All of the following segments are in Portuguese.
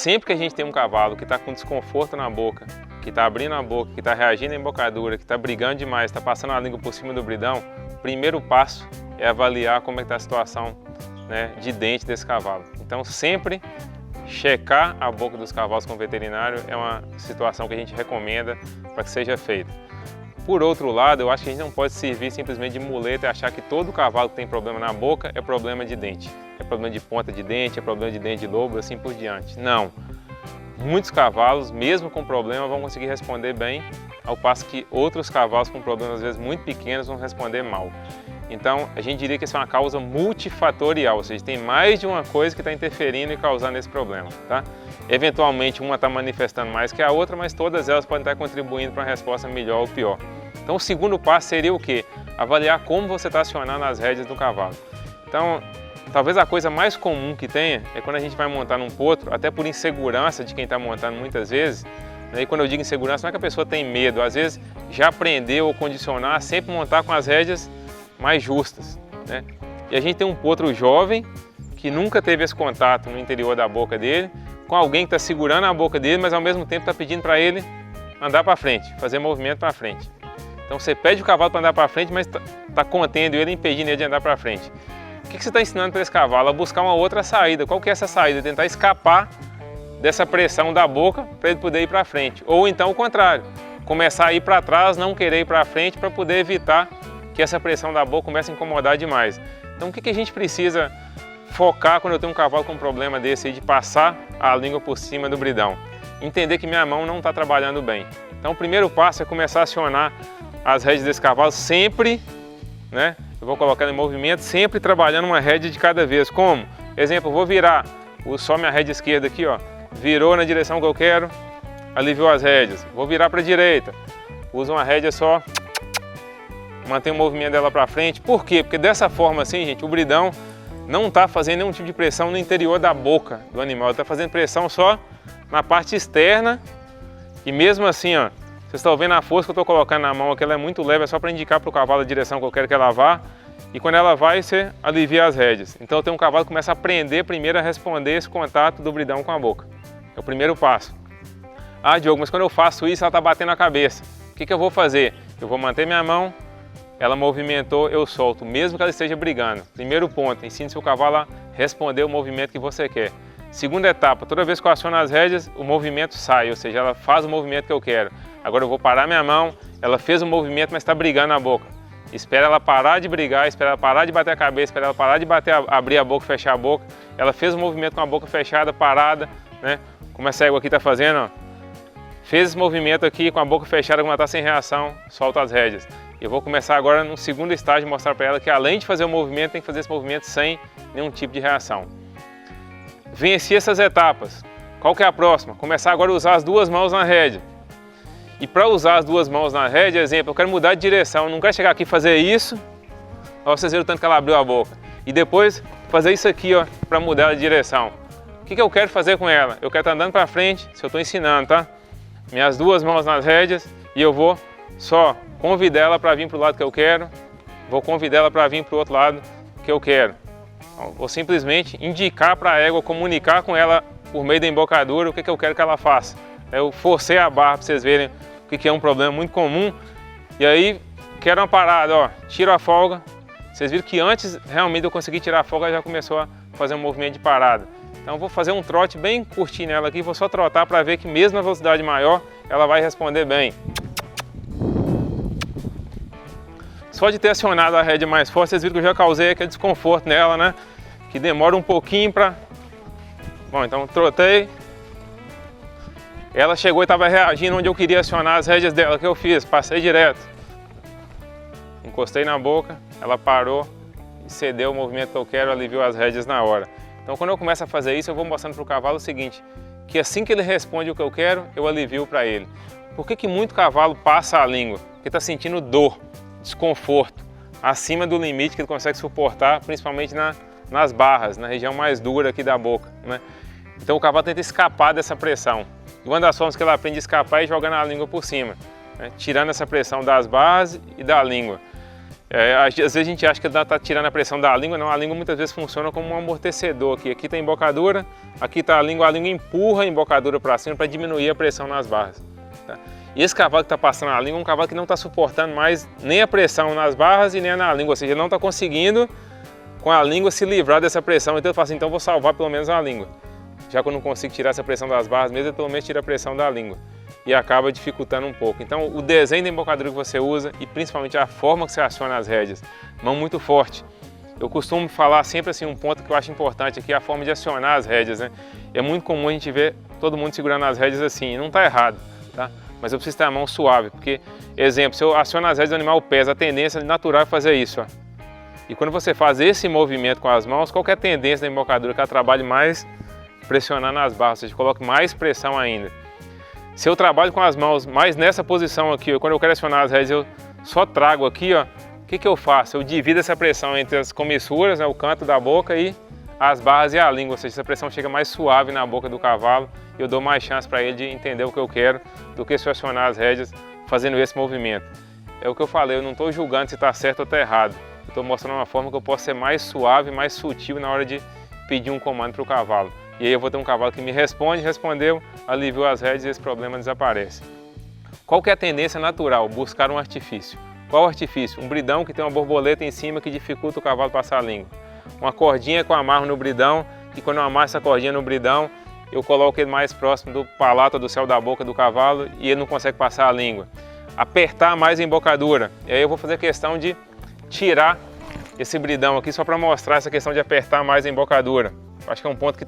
sempre que a gente tem um cavalo que está com desconforto na boca, que está abrindo a boca, que está reagindo à embocadura, que está brigando demais, está passando a língua por cima do bridão, o primeiro passo é avaliar como é que está a situação, né, de dente desse cavalo. Então sempre checar a boca dos cavalos com o veterinário é uma situação que a gente recomenda para que seja feita. Por outro lado, eu acho que a gente não pode servir simplesmente de muleta e achar que todo cavalo que tem problema na boca é problema de dente. É problema de ponta de dente, é problema de dente de lobo, assim por diante. Não. Muitos cavalos, mesmo com problema, vão conseguir responder bem, ao passo que outros cavalos com problemas, às vezes, muito pequenos, vão responder mal. Então, a gente diria que isso é uma causa multifatorial, ou seja, tem mais de uma coisa que está interferindo e causando esse problema, tá? Eventualmente, uma está manifestando mais que a outra, mas todas elas podem estar contribuindo para uma resposta melhor ou pior. Então, o segundo passo seria o quê? Avaliar como você está acionando as rédeas do cavalo. Então, talvez a coisa mais comum que tenha é quando a gente vai montar num potro, até por insegurança de quem está montando muitas vezes, né? E quando eu digo insegurança, não é que a pessoa tem medo, às vezes já aprendeu ou condicionar a sempre montar com as rédeas mais justas, né? E a gente tem um potro jovem que nunca teve esse contato no interior da boca dele, com alguém que está segurando a boca dele, mas ao mesmo tempo está pedindo para ele andar para frente, fazer movimento para frente. Então você pede o cavalo para andar para frente, mas está contendo ele, impedindo ele de andar para frente. O que você está ensinando para esse cavalo? A buscar uma outra saída. Qual que é essa saída? Tentar escapar dessa pressão da boca para ele poder ir para frente. Ou então o contrário, começar a ir para trás, não querer ir para frente para poder evitar que essa pressão da boca comece a incomodar demais. Então o que a gente precisa focar quando eu tenho um cavalo com um problema desse aí de passar a língua por cima do bridão? Entender que minha mão não está trabalhando bem. Então o primeiro passo é começar a acionar as rédeas desse cavalo sempre, né? Eu vou colocando em movimento, sempre trabalhando uma rédea de cada vez. Como? Exemplo, eu vou virar, só minha rédea esquerda aqui, ó, virou na direção que eu quero, aliviou as rédeas. Vou virar para a direita, uso uma rédea só, mantenho o movimento dela para frente. Por quê? Porque dessa forma assim, gente, o bridão não está fazendo nenhum tipo de pressão no interior da boca do animal, ele está fazendo pressão só na parte externa. E mesmo assim, ó, vocês estão vendo a força que eu estou colocando na mão aqui, ela é muito leve, é só para indicar para o cavalo a direção que eu quero que ela vá. E quando ela vai, você alivia as rédeas. Então eu tenho um cavalo que começa a aprender primeiro a responder esse contato do bridão com a boca. É o primeiro passo. Ah, Diogo, mas quando eu faço isso, ela está batendo a cabeça. O que eu vou fazer? Eu vou manter minha mão, ela movimentou, eu solto, mesmo que ela esteja brigando. Primeiro ponto, ensine seu cavalo a responder o movimento que você quer. Segunda etapa, toda vez que eu aciono as rédeas, o movimento sai, ou seja, ela faz o movimento que eu quero. Agora eu vou parar minha mão, ela fez o movimento, mas está brigando na boca. Espera ela parar de brigar, espera ela parar de bater a cabeça, espera ela parar de abrir a boca, fechar a boca. Ela fez o movimento com a boca fechada, parada, né? Como essa égua aqui está fazendo, ó. Fez esse movimento aqui com a boca fechada, como ela está sem reação, solta as rédeas. Eu vou começar agora no segundo estágio, mostrar para ela que além de fazer o movimento, tem que fazer esse movimento sem nenhum tipo de reação. Venci essas etapas. Qual que é a próxima? Começar agora a usar as duas mãos na rédea. E para usar as duas mãos na rédea, exemplo, eu quero mudar de direção, não quero chegar aqui e fazer isso, ó, vocês viram o tanto que ela abriu a boca, e depois fazer isso aqui, ó, para mudar ela de direção. O que eu quero fazer com ela? Eu quero estar andando para frente, se eu estou ensinando, tá? Minhas duas mãos nas rédeas, e eu vou só convidar ela para vir para o lado que eu quero, vou convidar ela para vir para o outro lado que eu quero. Vou simplesmente indicar para a égua, comunicar com ela por meio da embocadura o que eu quero que ela faça. Eu forcei a barra para vocês verem o que é um problema muito comum. E aí, quero uma parada, ó, tiro a folga. Vocês viram que antes realmente de eu conseguir tirar a folga, já começou a fazer um movimento de parada. Então eu vou fazer um trote bem curtinho nela aqui, vou só trotar para ver que mesmo na velocidade maior, ela vai responder bem. Só de ter acionado a rédea mais forte, vocês viram que eu já causei aquele desconforto nela, né? Que demora um pouquinho para... Bom, então trotei. Ela chegou e estava reagindo onde eu queria acionar as rédeas dela. O que eu fiz? Passei direto. Encostei na boca, ela parou e cedeu o movimento que eu quero, aliviou as rédeas na hora. Então quando eu começo a fazer isso, eu vou mostrando para o cavalo o seguinte, que assim que ele responde o que eu quero, eu alivio para ele. Por que muito cavalo passa a língua? Porque está sentindo dor, desconforto, acima do limite que ele consegue suportar, principalmente nas barras, na região mais dura aqui da boca, né? Então o cavalo tenta escapar dessa pressão. E uma das formas que ele aprende a escapar é jogando a língua por cima, né? Tirando essa pressão das barras e da língua. Às vezes a gente acha que ele está tirando a pressão da língua, não, a língua muitas vezes funciona como um amortecedor aqui. Aqui tem embocadura, aqui está a língua empurra a embocadura para cima para diminuir a pressão nas barras. Tá? E esse cavalo que está passando a língua é um cavalo que não está suportando mais nem a pressão nas barras e nem na língua, ou seja, ele não está conseguindo com a língua se livrar dessa pressão. Então ele fala assim, então eu vou salvar pelo menos a língua. Já que eu não consigo tirar essa pressão das barras mesmo, ele pelo menos tira a pressão da língua. E acaba dificultando um pouco. Então o desenho da embocadura que você usa e principalmente a forma que você aciona as rédeas, mão muito forte. Eu costumo falar sempre assim, um ponto que eu acho importante aqui é a forma de acionar as rédeas, né? É muito comum a gente ver todo mundo segurando as rédeas assim, e não está errado, tá? Mas eu preciso ter a mão suave, porque, exemplo, se eu aciono as rédeas do animal pesa, a tendência natural é fazer isso, ó. E quando você faz esse movimento com as mãos, qual que é a tendência da embocadura? Que ela trabalhe mais pressionando as barras, ou seja, coloque mais pressão ainda. Se eu trabalho com as mãos mais nessa posição aqui, ó, quando eu quero acionar as rédeas, eu só trago aqui, ó, o que eu faço? Eu divido essa pressão entre as comissuras, né, o canto da boca e as barras e a língua, ou seja, essa pressão chega mais suave na boca do cavalo e eu dou mais chance para ele de entender o que eu quero do que se eu acionar as rédeas fazendo esse movimento. É o que eu falei, eu não estou julgando se está certo ou está errado, eu estou mostrando uma forma que eu posso ser mais suave, mais sutil na hora de pedir um comando para o cavalo. E aí eu vou ter um cavalo que me responde, respondeu, aliviou as rédeas e esse problema desaparece. Qual que é a tendência natural? Buscar um artifício. Qual artifício? Um bridão que tem uma borboleta em cima que dificulta o cavalo passar a língua. Uma cordinha que eu amarro no bridão, que quando eu amarro essa cordinha no bridão, eu coloco ele mais próximo do palato, do céu da boca do cavalo e ele não consegue passar a língua. Apertar mais a embocadura. E aí eu vou fazer questão de tirar esse bridão aqui só para mostrar essa questão de apertar mais a embocadura. Acho que é um ponto que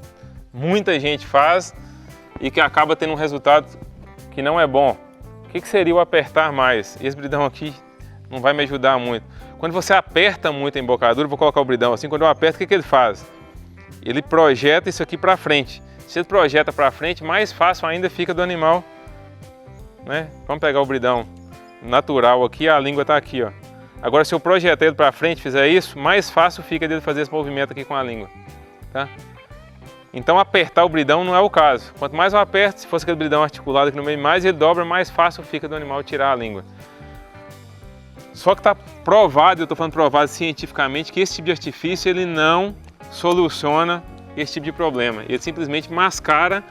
muita gente faz e que acaba tendo um resultado que não é bom. O que seria o apertar mais? Esse bridão aqui não vai me ajudar muito. Quando você aperta muito a embocadura, vou colocar o bridão assim, quando eu aperto, o que ele faz? Ele projeta isso aqui para frente. Se ele projeta para frente, mais fácil ainda fica do animal, né? Vamos pegar o bridão natural aqui, a língua está aqui, ó. Agora se eu projetar ele para frente, fizer isso, mais fácil fica dele fazer esse movimento aqui com a língua, tá? Então apertar o bridão não é o caso. Quanto mais eu aperto, se fosse aquele bridão articulado aqui no meio, mais ele dobra, mais fácil fica do animal tirar a língua. Só que está provado, eu estou falando provado cientificamente, que esse tipo de artifício ele não soluciona esse tipo de problema. Ele simplesmente mascara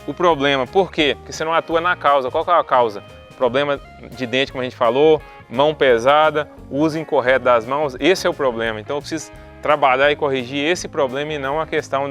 o problema. Por quê? Porque você não atua na causa. Qual que é a causa? Problema de dente, como a gente falou, mão pesada, uso incorreto das mãos, esse é o problema. Então eu preciso trabalhar e corrigir esse problema e não a questão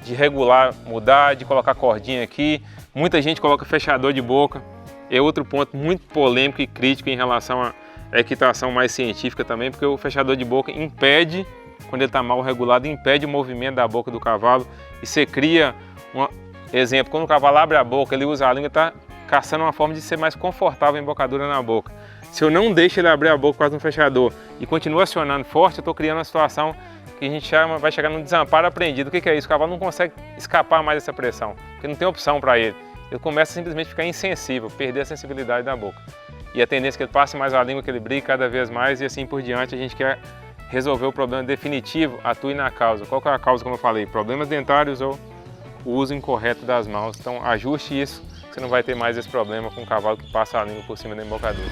de regular, mudar, de colocar cordinha aqui. Muita gente coloca fechador de boca. É outro ponto muito polêmico e crítico em relação à equitação mais científica também, porque o fechador de boca impede, quando ele está mal regulado, impede o movimento da boca do cavalo e você cria um exemplo, quando o cavalo abre a boca, ele usa a língua, está caçando uma forma de ser mais confortável a embocadura na boca. Se eu não deixo ele abrir a boca quase no fechador e continuo acionando forte, eu estou criando uma situação que a gente vai chegar num desamparo aprendido. O que é isso? O cavalo não consegue escapar mais dessa pressão, porque não tem opção para ele. Ele começa a simplesmente ficar insensível, perder a sensibilidade da boca. E a tendência é que ele passe mais a língua, que ele brigue cada vez mais e assim por diante. A gente quer resolver o problema definitivo, atue na causa. Qual que é a causa, como eu falei? Problemas dentários ou o uso incorreto das mãos. Então ajuste isso, você não vai ter mais esse problema com o cavalo que passa a língua por cima da embocadura.